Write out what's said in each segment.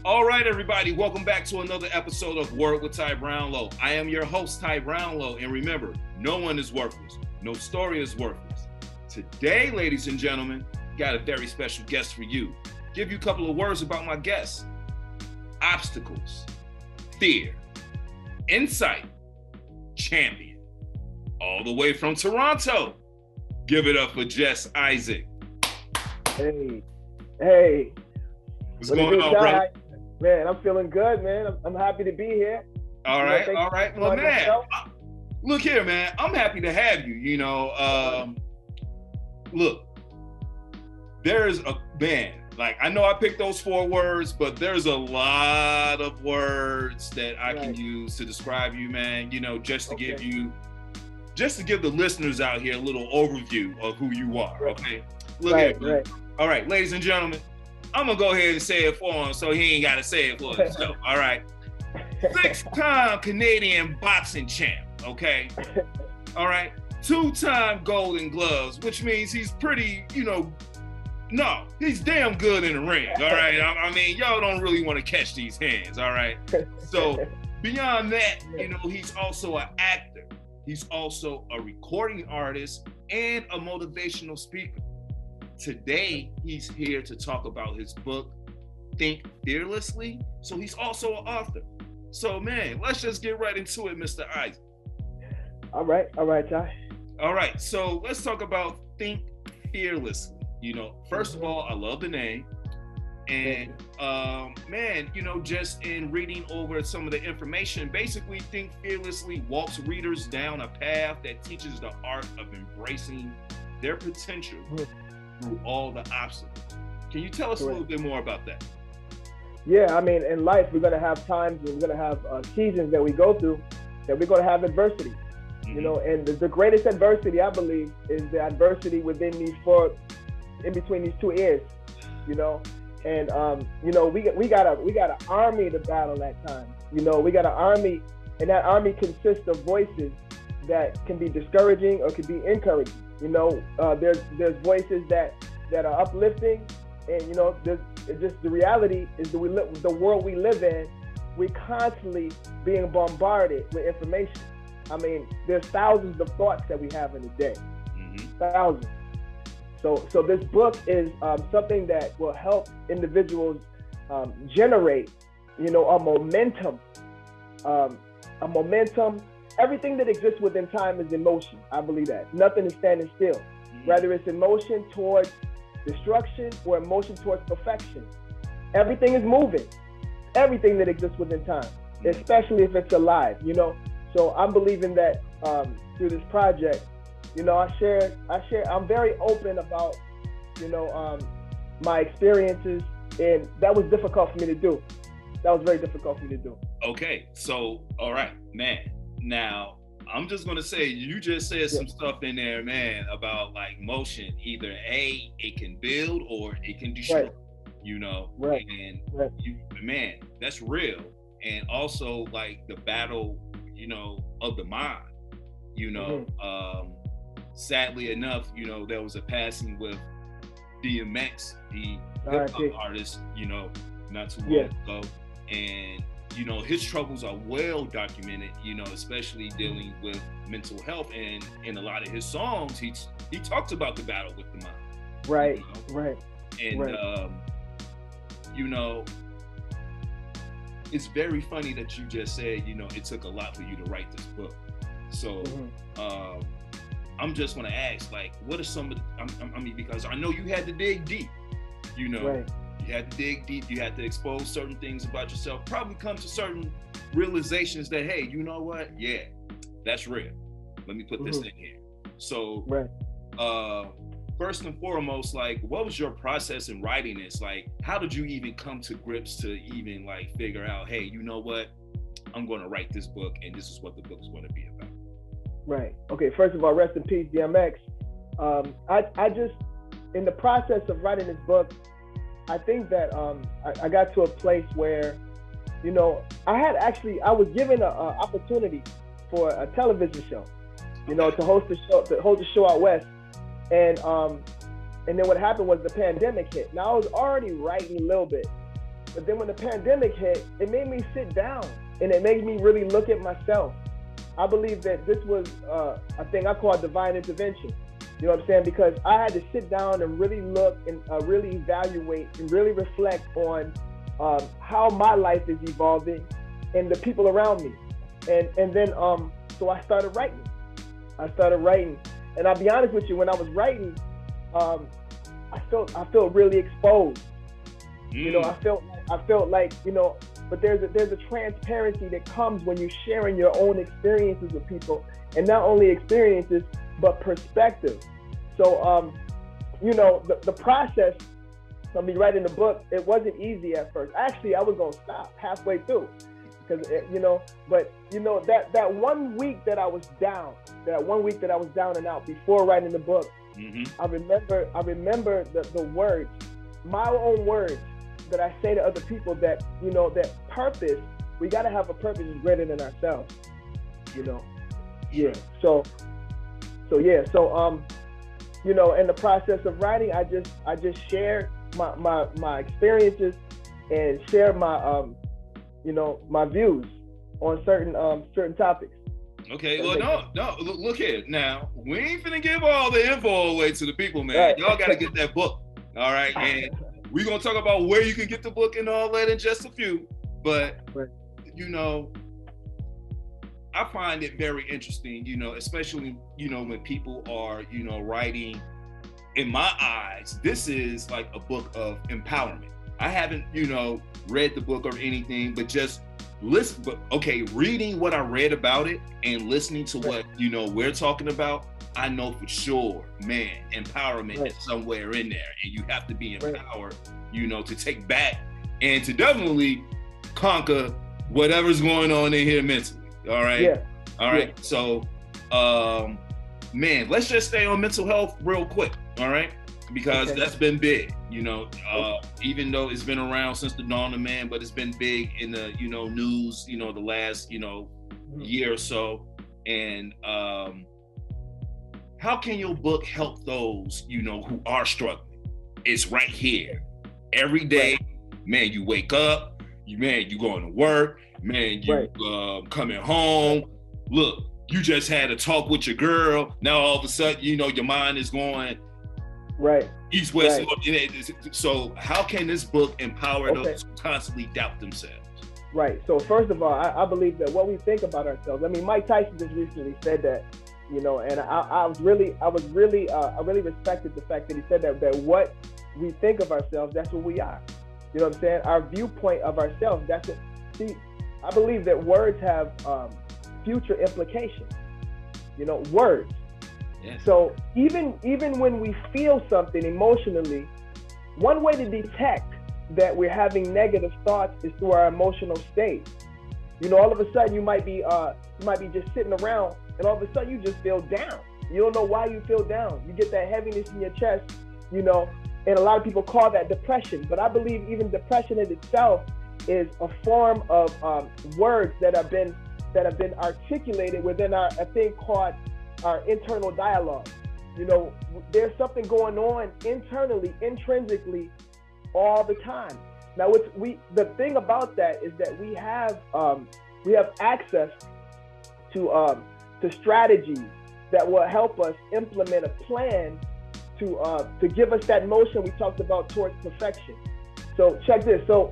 All right, everybody, welcome back to another episode of Word with Ty Brownlow. I am your host, Ty Brownlow, and remember, no one is worthless. No story is worthless. Today, ladies and gentlemen, got a very special guest for you. Give you a couple of words about my guest. Obstacles, fear, insight, champion. All the way from Toronto. Give it up for Jess Isaac. Hey. What's going on, bro? Man, I'm feeling good, man. I'm happy to be here. All right. Well, man, look here, man. I'm happy to have you. Look, there's a man. Like, I know I picked those 4 words, but there's a lot of words that I can use to describe you, man. Just to give the listeners out here a little overview of who you are. Okay. Look at me. All right, ladies and gentlemen. I'm gonna go ahead and say it for him so he ain't gotta say it for himself. All right. 6-time Canadian boxing champ, okay? All right. 2-time Golden Gloves, which means he's pretty, he's damn good in the ring, all right? I mean, y'all don't really want to catch these hands, all right? So beyond that, he's also an actor. He's also a recording artist and a motivational speaker. Today, he's here to talk about his book, Think Fearlessly. So he's also an author. So, man, let's just get right into it, Mr. Isaac. All right, Ty. All right, so let's talk about Think Fearlessly. First of all, I love the name. And, man, just in reading over some of the information, basically Think Fearlessly walks readers down a path that teaches the art of embracing their potential through all the obstacles. Can you tell us a little bit more about that? Yeah, I mean, in life, we're going to have times, we're going to have seasons that we go through that we're going to have adversity. And the greatest adversity, I believe, is the adversity within in between these 2 ears, And, we got an army to battle at times. We got an army, and that army consists of voices that can be discouraging or can be encouraging. There's voices that are uplifting, and there's just the reality is the world we live in. We're constantly being bombarded with information. I mean, there's thousands of thoughts that we have in a day, thousands. So this book is something that will help individuals generate, a momentum. Everything that exists within time is emotion. I believe that. Nothing is standing still. Whether it's emotion towards destruction or emotion towards perfection. Everything is moving. Everything that exists within time, especially if it's alive, So I'm believing that through this project, I'm very open about, my experiences, and that was difficult for me to do. That was very difficult for me to do. Okay, so, all right, man. Now, I'm just going to say, you just said some stuff in there, man, about like motion. Either A, it can build or it can destroy, And, man, that's real. And also like the battle, of the mind, sadly enough, there was a passing with DMX, the hip-hop artist, not too long ago. And, his troubles are well documented, especially dealing with mental health. And in a lot of his songs, he talks about the battle with the mind. Right. And, it's very funny that you just said, it took a lot for you to write this book. So I'm just going to ask, like, what are some of the, because I know you had to dig deep, You had to dig deep. You had to expose certain things about yourself. Probably come to certain realizations that, hey, you know what? Yeah, that's real. Let me put this in here. So, first and foremost, like, what was your process in writing this? Like, how did you even come to grips to even like figure out, hey, you know what? I'm going to write this book, and this is what the book is going to be about. Right. Okay. First of all, rest in peace, DMX. I just, in the process of writing this book, I think that I got to a place where, I was given an opportunity for a television show, to host a show out west, and then what happened was the pandemic hit. Now I was already writing a little bit, But then when the pandemic hit, it made me sit down and it made me really look at myself. I believe that this was a thing I call divine intervention. You know what I'm saying? Because I had to sit down and really look and really evaluate and really reflect on how my life is evolving and the people around me. And then so I started writing. And I'll be honest with you, when I was writing, I felt really exposed. You know, I felt like, you know, but there's a transparency that comes when you're sharing your own experiences with people, and not only experiences, but perspective. So, you know, the process of me writing the book, it wasn't easy at first. Actually, I was gonna stop halfway through, because you know, but you know, that 1 week that I was down, and out before writing the book, I remember the words, my own words, that I say to other people, that, you know, that purpose, we got to have a purpose is greater than ourselves, you know? Yeah. So, you know, in the process of writing, I just shared my experiences and share my, you know, my views on certain topics. Okay, well, no, look here. Now, we ain't finna give all the info away to the people, man. Right. Y'all got to get that book, all right? And we're going to talk about where you can get the book and all that in just a few. But, you know, I find it very interesting, you know, especially, you know, when people are, you know, writing. In my eyes, this is like a book of empowerment. I haven't, you know, read the book or anything, but just listen. But okay, reading what I read about it and listening to what, you know, we're talking about, I know for sure, man, empowerment is somewhere in there, and you have to be empowered, you know, to take back and to definitely conquer whatever's going on in here mentally. All right. Yeah. All right. Yeah. So, man, let's just stay on mental health real quick. All right. Because that's been big, you know, even though it's been around since the dawn of man, but it's been big in the, you know, news, you know, the last, you know, year or so. And how can your book help those, you know, who are struggling? It's right here. Every day, man, you wake up, you going to work, man, you coming home. Look, you just had a talk with your girl. Now all of a sudden, you know, your mind is going east, west. So how can this book empower those who constantly doubt themselves? Right. So first of all, I believe that what we think about ourselves. I mean, Mike Tyson just recently said that, you know, and I really respected the fact that he said that what we think of ourselves, that's what we are. You know what I'm saying? Our viewpoint of ourselves, that's it. See, I believe that words have future implications. You know, words. Yes. So even when we feel something emotionally, one way to detect that we're having negative thoughts is through our emotional state. You know, all of a sudden you might be just sitting around, and all of a sudden you just feel down. You don't know why you feel down. You get that heaviness in your chest, you know, and a lot of people call that depression. But I believe even depression in itself is a form of words that have been articulated within a thing called our internal dialogue. You know, there's something going on internally, intrinsically, all the time. Now, the thing about that is that we have access to strategies that will help us implement a plan to give us that motion we talked about towards perfection. So check this. So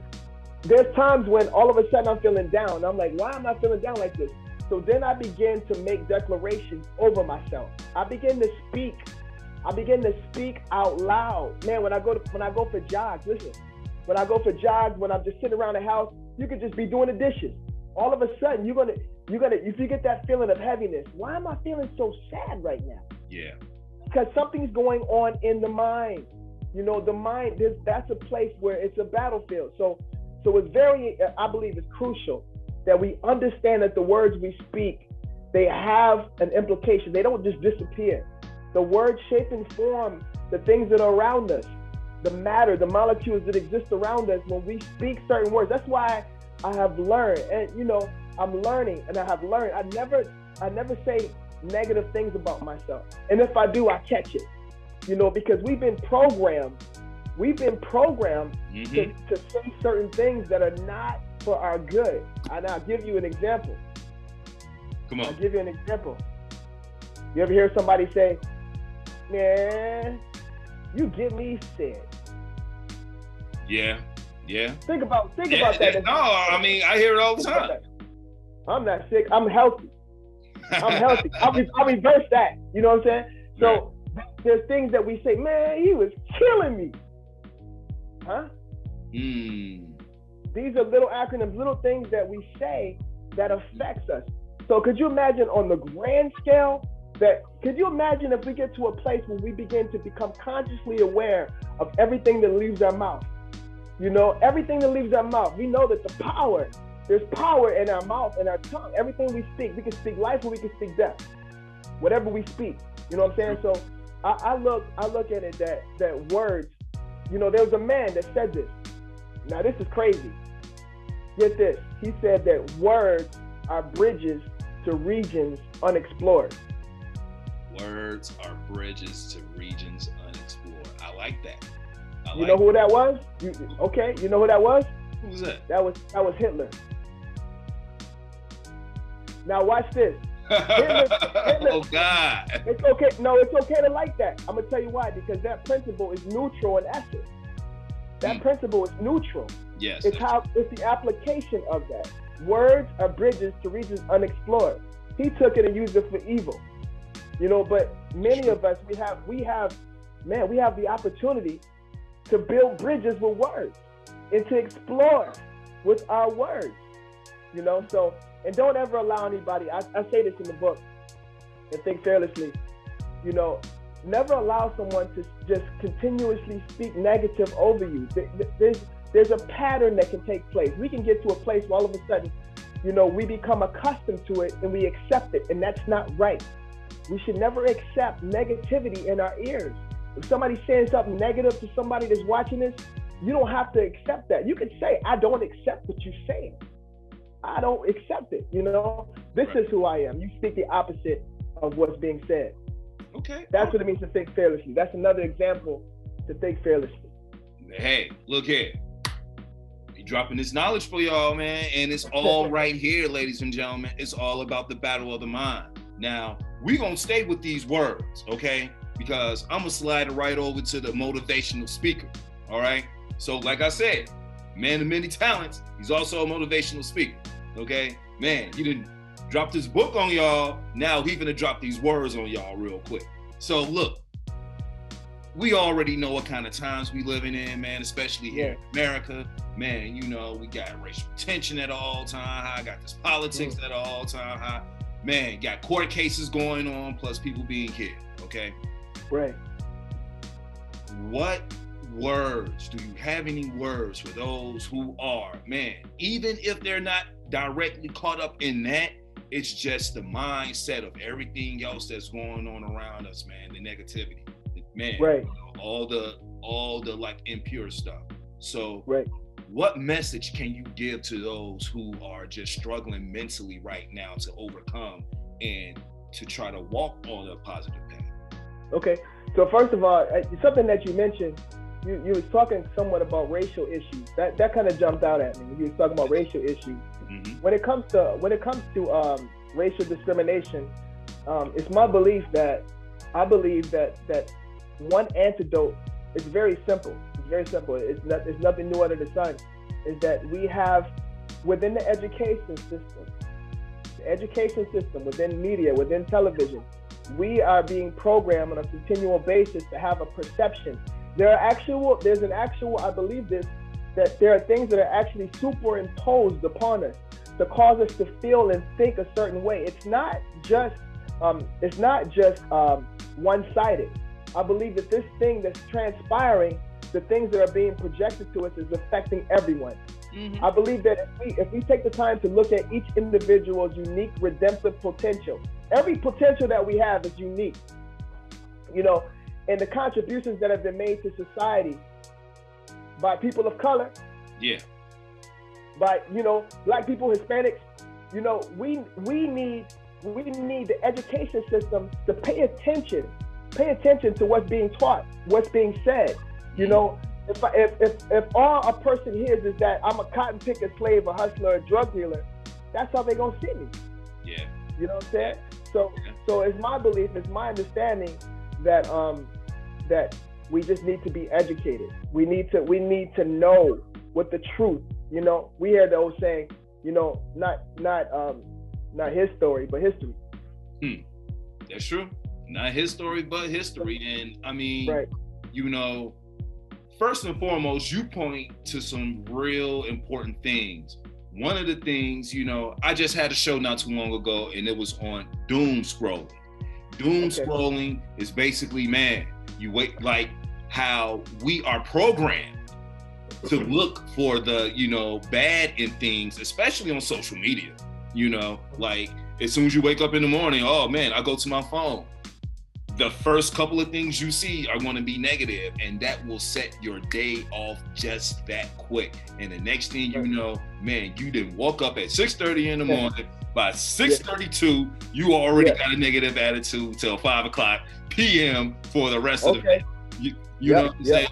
there's times when all of a sudden I'm feeling down. I'm like, why am I feeling down like this? So then I begin to make declarations over myself. I begin to speak out loud. Man, when I go for jogs, listen, when I go for jogs, when I'm just sitting around the house, you could just be doing the dishes. All of a sudden, you're gonna, if you get that feeling of heaviness, why am I feeling so sad right now? Yeah. Because something's going on in the mind. You know, the mind, that's a place where it's a battlefield. So it's very, I believe it's crucial that we understand that the words we speak, they have an implication. They don't just disappear. The words shape and form the things that are around us, the matter, the molecules that exist around us when we speak certain words. That's why I have learned, and you know, I'm learning, and I have learned, I never say negative things about myself. And if I do, I catch it, you know, because we've been programmed We've been programmed to say certain things that are not for our good. And I'll give you an example. Come on. I'll give you an example. You ever hear somebody say, man, you get me sick? Yeah. Think about that. No, I mean, I hear it all the time. I'm not sick. I'm healthy. I'll reverse that. You know what I'm saying? So there's things that we say, man, he was killing me. Huh? These are little acronyms, little things that we say that affects us. So could you imagine on the grand scale could you imagine if we get to a place where we begin to become consciously aware of everything that leaves our mouth? You know, everything that leaves our mouth. We know that there's power in our mouth and our tongue. Everything we speak, we can speak life or we can speak death. Whatever we speak. You know what I'm saying? So I look at it that words, you know, there was a man that said this. Now this is crazy. Get this. He said that words are bridges to regions unexplored. Words are bridges to regions unexplored. I like that. You know who that was? Okay, you know who that was? Who was that? That was Hitler. Now watch this. Hitler, oh God. It's okay. No, it's okay to like that. I'm gonna tell you why. Because that principle is neutral in essence. That principle is neutral. Yes. It's the application of that. Words are bridges to regions unexplored. He took it and used it for evil. You know, but many of us we have the opportunity to build bridges with words and to explore with our words. You know, so and don't ever allow anybody, I say this in the book, and Think Fearlessly, you know, never allow someone to just continuously speak negative over you. There's a pattern that can take place. We can get to a place where all of a sudden, you know, we become accustomed to it and we accept it, and that's not right. We should never accept negativity in our ears. If somebody's saying something negative to somebody that's watching this, you don't have to accept that. You can say, I don't accept what you're saying. I don't accept it, you know? This is who I am. You speak the opposite of what's being said. Okay. That's what it means to think fearlessly. That's another example to think fearlessly. Hey, look here. We dropping this knowledge for y'all, man. And it's all right here, ladies and gentlemen. It's all about the battle of the mind. Now, we're going to stay with these words, okay? Because I'm going to slide it right over to the motivational speaker, all right? So, like I said, man of many talents, he's also a motivational speaker, okay? Man, he didn't drop this book on y'all. Now he's going to drop these words on y'all real quick. So, look, we already know what kind of times we living in, man, especially here in America. Man, you know, we got racial tension at all time high, got this politics at all time high. Man, got court cases going on, plus people being killed, okay? Right. What words, do you have any words for those who are, man, even if they're not directly caught up in that, it's just the mindset of everything else that's going on around us, man, the negativity, man, right. You know, all the like impure stuff. So right. What message can you give to those who are just struggling mentally right now to overcome and to try to walk on a positive path? Okay, so first of all, something that you mentioned, you was talking somewhat about racial issues. That kind of jumped out at me. You was talking about racial issues. Mm-hmm. When it comes to racial discrimination, it's my belief that one antidote is very simple. It's very simple. It's nothing new under the sun. Is that we have within the education system, within media, within television, we are being programmed on a continual basis to have a perception. There's an actual, I believe this, that there are things that are actually superimposed upon us to cause us to feel and think a certain way. It's not just one-sided. I believe that this thing that's transpiring, the things that are being projected to us, is affecting everyone. Mm-hmm. I believe that if we take the time to look at each individual's unique redemptive potential, every potential that we have is unique, you know, and the contributions that have been made to society by people of color, by, you know, Black people, Hispanics, you know, we need the education system to pay attention to what's being taught, what's being said. You know, if all a person hears is that I'm a cotton picker, slave, a hustler, a drug dealer, that's how they gonna see me. Yeah. You know what I'm saying? So it's my belief, it's my understanding that that we just need to be educated. We need to know what the truth. You know, we hear the old saying, you know, not his story, but history. That's true. Not his story, but history. And I mean, right. You know, first and foremost, you point to some real important things. One of the things, you know, I just had a show not too long ago, and it was on doom scrolling. Doom scrolling is basically, man, you wait, like how we are programmed to look for the, you know, bad in things, especially on social media. You know, like as soon as you wake up in the morning, oh man, I go to my phone. The first couple of things you see are going to be negative, and that will set your day off just that quick. And the next thing you know, man, you didn't woke up at 6:30 in the morning. By 6:32, you already got a negative attitude till 5:00 p.m. for the rest of the day. You know what I'm saying?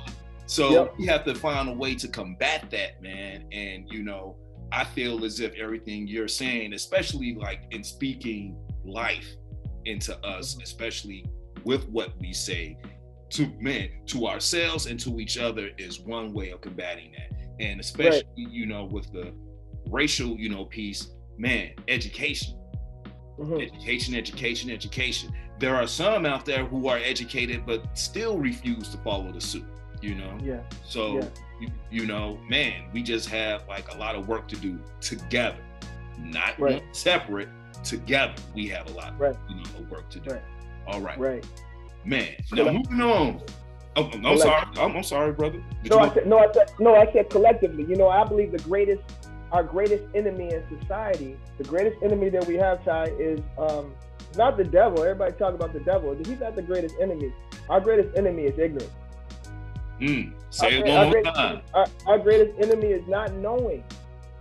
So we have to find a way to combat that, man. And, you know, I feel as if everything you're saying, especially like in speaking life into us, especially with what we say to ourselves and to each other, is one way of combating that. And especially, you know, with the racial, you know, piece, man, education. Education. There are some out there who are educated but still refuse to follow the suit, you know? You know, man, we just have like a lot of work to do together, not separate. Together, we have a lot you know, of work to do. All right. Man, now moving on. Oh, I'm sorry. I'm sorry, brother. I said collectively. You know, I believe our greatest enemy in society, the greatest enemy that we have, Ty, is not the devil. Everybody talk about the devil. He's not the greatest enemy. Our greatest enemy is ignorance. Say it one more time. Our greatest enemy is not knowing.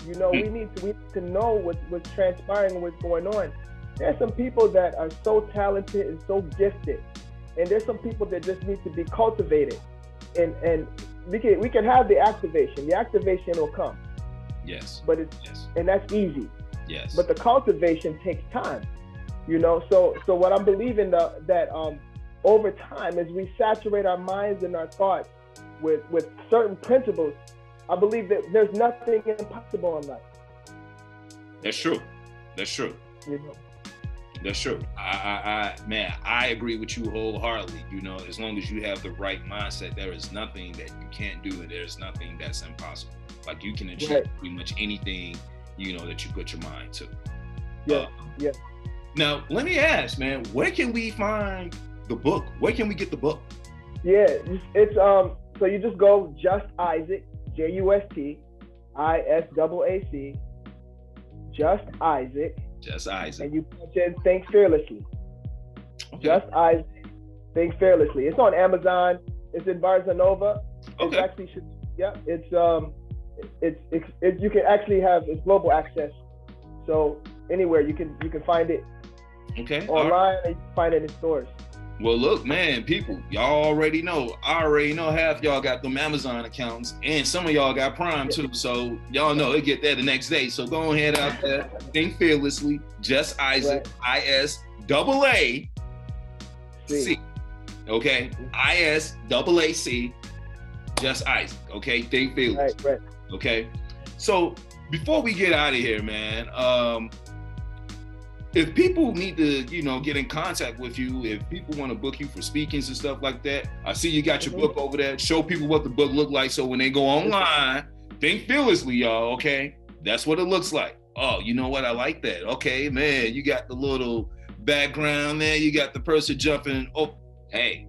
You know, we need to know what's transpiring and what's going on. There's some people that are so talented and so gifted, and there's some people that just need to be cultivated. And we can have the activation. The activation will come. Yes. But and that's easy. Yes. But the cultivation takes time. You know, so what I'm believing that over time, as we saturate our minds and our thoughts with certain principles, I believe that there's nothing impossible in life. That's true. You know. That's true. I agree with you wholeheartedly. You know, as long as you have the right mindset, there is nothing that you can't do, and there's nothing that's impossible. Like you can achieve pretty much anything, you know, that you put your mind to. Now, let me ask, man, where can we find the book? Where can we get the book? Yeah, it's so you just go Just Isaac, JUST ISAAC, Just Isaac. Just Isaac. And you punch in Think Fearlessly. Okay. Just Isaac, Think Fearlessly. It's on Amazon. It's in Barnes and Noble. Okay. It actually should. Yeah. It's you can actually have global access. So anywhere you can find it. Okay. Online, and you can find it in stores. Well, look, man, people, y'all already know. I already know half y'all got them Amazon accounts, and some of y'all got Prime too. So y'all know they get that the next day. So go ahead out there, Think Fearlessly, Just Isaac, ISAAC. Okay, ISAAC, Just Isaac. Okay, Think Fearlessly. Right. Okay. So before we get out of here, man, if people need to, you know, get in contact with you, if people want to book you for speakings and stuff like that, I see you got your book over there. Show people what the book look like, so when they go online, Think Fearlessly, y'all. Okay, that's what it looks like. Oh, you know what? I like that. Okay, man, you got the little background there. You got the person jumping. Oh, hey,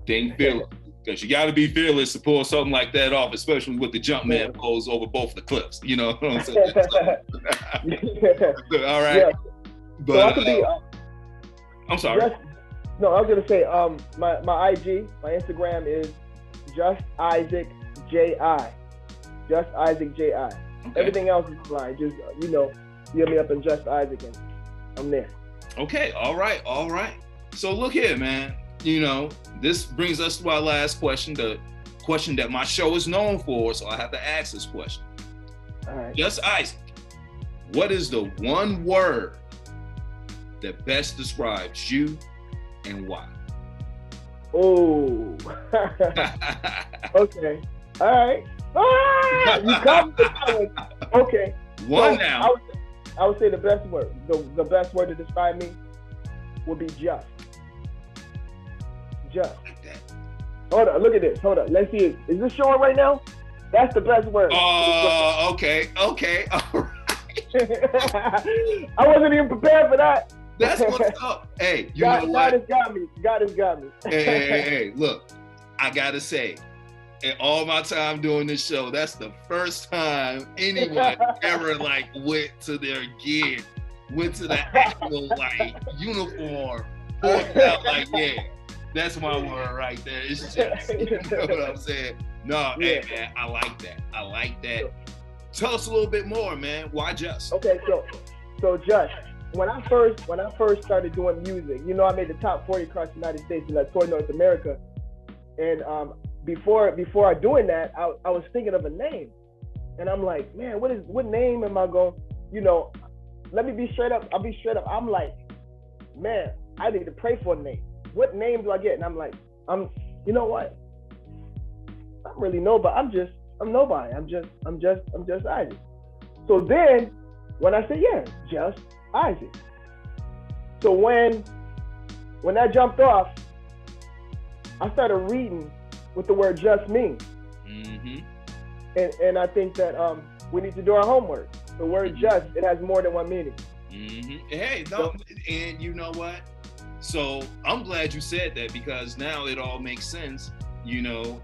Think Fearless. Because you got to be fearless to pull something like that off, especially with the jump man pose over both the cliffs. You know what I'm saying? All right. Yeah. But so I could be. I'm sorry. I was gonna say my IG, my Instagram is Just Isaac JI. Just Isaac JI. Okay. Everything else is fine. Just you know, hit me up in Just Isaac, and I'm there. Okay. All right. So look here, man. You know, this brings us to our last question, the question that my show is known for, so I have to ask this question. All right. Just Isaac, what is the one word that best describes you and why? Oh. Okay. All right. Ah, you come to that one. Okay. One so now. I would say the best word. The best word to describe me would be just. Just. Like that. Hold on. Look at this. Hold on. Let's see. Is this showing right now? That's the best word. Okay. All right. I wasn't even prepared for that. That's what's up. Hey, you know what? God has got me. God has got me. Hey, look, I gotta say, in all my time doing this show, that's the first time anyone ever like went to their gear, went to the actual like uniform, pulled it out like, yeah, that's my word right there. It's just, you know what I'm saying? No, yeah. Hey man, I like that. I like that. Tell us a little bit more, man. Why just? Okay, so just. When I first started doing music, you know, I made the top 40 across the United States and I toured North America. And before I doing that, I was thinking of a name, and I'm like, man, what name am I going? You know, let me be straight up. I'll be straight up. I'm like, man, I need to pray for a name. What name do I get? And I'm like, you know what? I'm really nobody. I'm nobody. I'm just Isaac. So then, when I say just Isaac. So when that jumped off, I started reading what the word just means. And I think that we need to do our homework. The word just, it has more than one meaning. Hey, no, and you know what? So I'm glad you said that, because now it all makes sense, you know,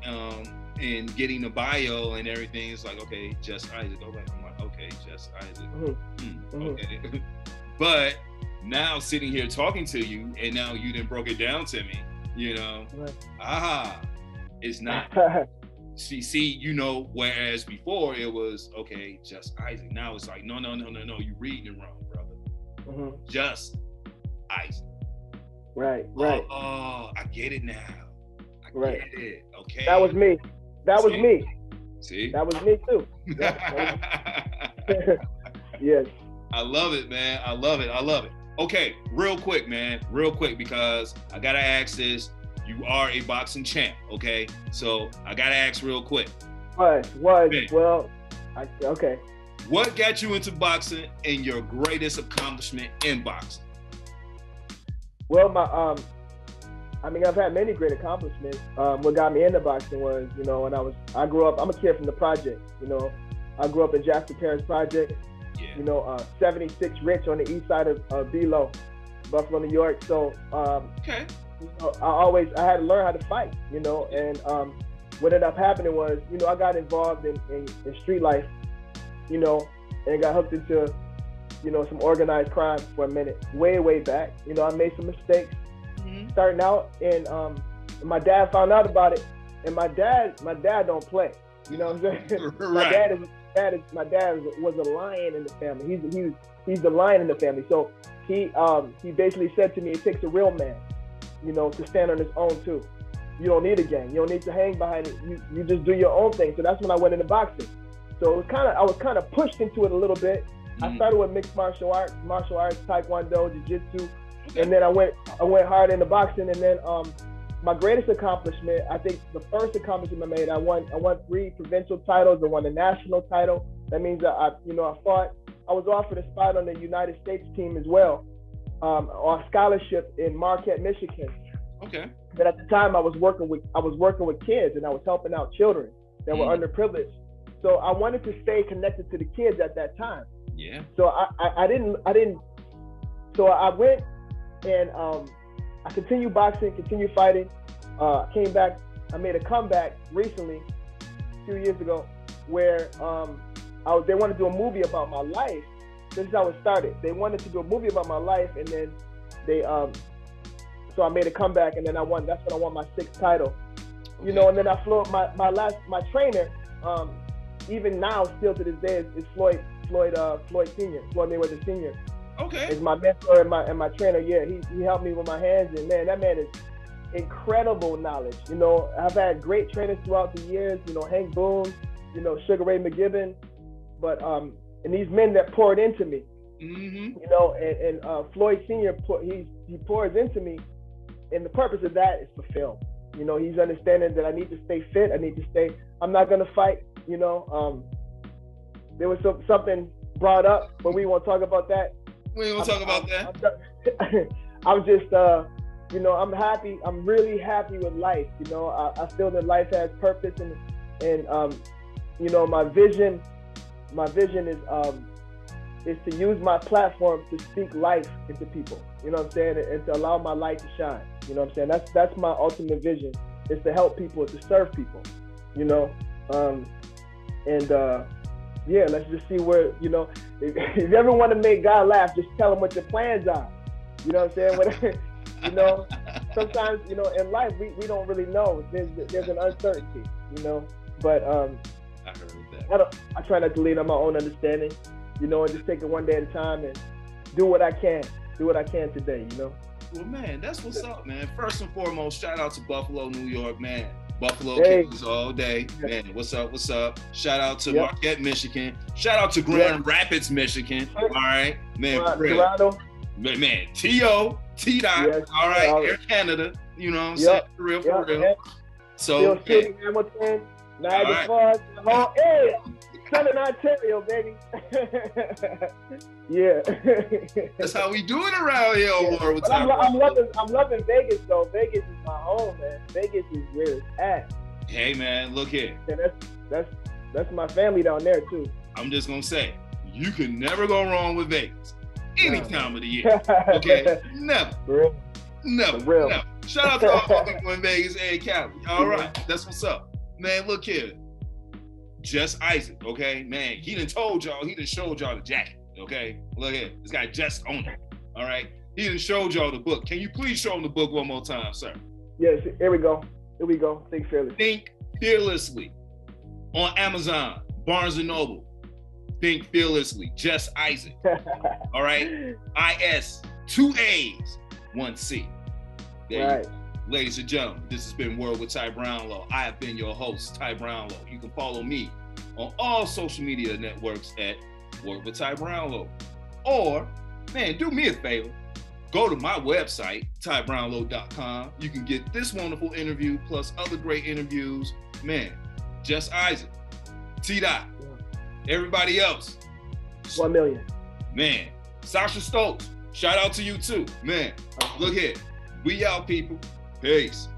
and getting the bio and everything. It's like, okay, just Isaac. I'm like, okay, just Isaac. Okay. But now sitting here talking to you, and now you done broke it down to me, you know, it's not. See, you know, whereas before it was, okay, just Isaac. Now it's like, no, you reading it wrong, brother. Just Isaac. Right. Oh, I get it now. I get it. Okay. That was me. See? That was me too. Yes. I love it, man. I love it. Okay, real quick, because I gotta ask this. You are a boxing champ, okay? So I gotta ask real quick. Okay. What got you into boxing and your greatest accomplishment in boxing? Well, I've had many great accomplishments. What got me into boxing was, you know, when I grew up, I'm a kid from the project, you know. I grew up in Jasper Parish Project. Yeah. You know, 76 Rich on the east side of Below, Buffalo, New York. So, okay. You know, I had to learn how to fight, you know, and what ended up happening was, you know, I got involved in street life, you know, and got hooked into, you know, some organized crime for a minute, way back. You know, I made some mistakes starting out, and my dad found out about it, and my dad don't play, you know what I'm saying? Right. My dad was a lion in the family. He's the lion in the family. So he basically said to me, it takes a real man, you know, to stand on his own too. You don't need a gang. You don't need to hang behind it. You just do your own thing. So that's when I went into boxing. So I was kind of pushed into it a little bit. I started with mixed martial arts, taekwondo, jiu-jitsu, and then I went hard into boxing. And then my greatest accomplishment, I think the first accomplishment I made, I won 3 provincial titles. I won a national title. That means that I was offered a spot on the United States team as well, on scholarship in Marquette, Michigan. Okay. But at the time I was working with kids, and I was helping out children that were underprivileged. So I wanted to stay connected to the kids at that time. Yeah. So I didn't. So I went and I continued boxing, continued fighting. Came back. I made a comeback recently, a few years ago, where they wanted to do a movie about my life. This is how it started. They wanted to do a movie about my life, and then they so I made a comeback, and then I won. That's when I won my 6th title. You know, and then I flew my trainer. Even now, still to this day, is Floyd Senior, Floyd Mayweather Senior. Okay. Is my mentor and my trainer. Yeah, he helped me with my hands, and man, that man is incredible knowledge. You know, I've had great trainers throughout the years, you know, Hank Boone, you know, Sugar Ray McGibbon, but and these men that poured into me, you know, and Floyd Sr. he pours into me, and the purpose of that is for film. You know, he's understanding that I need to stay fit. I'm not gonna fight. You know, there was something brought up, but we won't talk about that. We ain't gonna talk about that. I'm just, you know, I'm happy. I'm really happy with life. You know, I feel that life has purpose, and you know, my vision is to use my platform to speak life into people. You know what I'm saying, and to allow my light to shine. You know what I'm saying. That's my ultimate vision, is to help people, to serve people. You know, yeah, let's just see where, you know, if you ever want to make God laugh, just tell him what your plans are. You know what I'm saying? You know, sometimes, you know, in life, we don't really know. There's an uncertainty, you know, but I heard that. I try not to lean on my own understanding, you know, and just take it one day at a time and do what I can today, you know. Well, man, that's what's up, man. First and foremost, shout out to Buffalo, New York, man. Buffalo Kings all day, man. What's up? What's up? Shout out to Marquette, Michigan. Shout out to Grand Rapids, Michigan. All right, man. Toronto. Man, T.O., T-Dot. Yes. All right, Air Canada. You know what I'm saying? For real. So, Hamilton, Niagara Falls, the whole area. Southern Ontario, baby. Yeah. That's how we do it around here, Lord. I'm loving Vegas, though. Vegas is my home, man. Vegas is where it's at. Hey, man, look here. And that's my family down there too. I'm just gonna say, you can never go wrong with Vegas. Any time of the year. Okay? Never. For real. Never. Shout out to all the people in Vegas and Cali. All right. That's what's up. Man, look here. Just Isaac, okay? Man, he done showed y'all the jacket, okay? Look here. This guy just owned it. All right. He done showed y'all the book. Can you please show him the book one more time, sir? Yes, here we go. Think Fearlessly. Think Fearlessly. On Amazon, Barnes & Noble. Think Fearlessly. Just Isaac. All right. I-S, 2 A's, 1 C. There you go. Ladies and gentlemen, this has been Word with Ty Brownlow. I have been your host, Ty Brownlow. You can follow me on all social media networks at Word with Ty Brownlow. Or, man, do me a favor. Go to my website, tybrownlow.com. You can get this wonderful interview plus other great interviews. Man, Just Isaac, T-Dot, everybody else. 1 million. Man, Sasha Stoltz, shout out to you too. Man, look here. We out, people. Peace.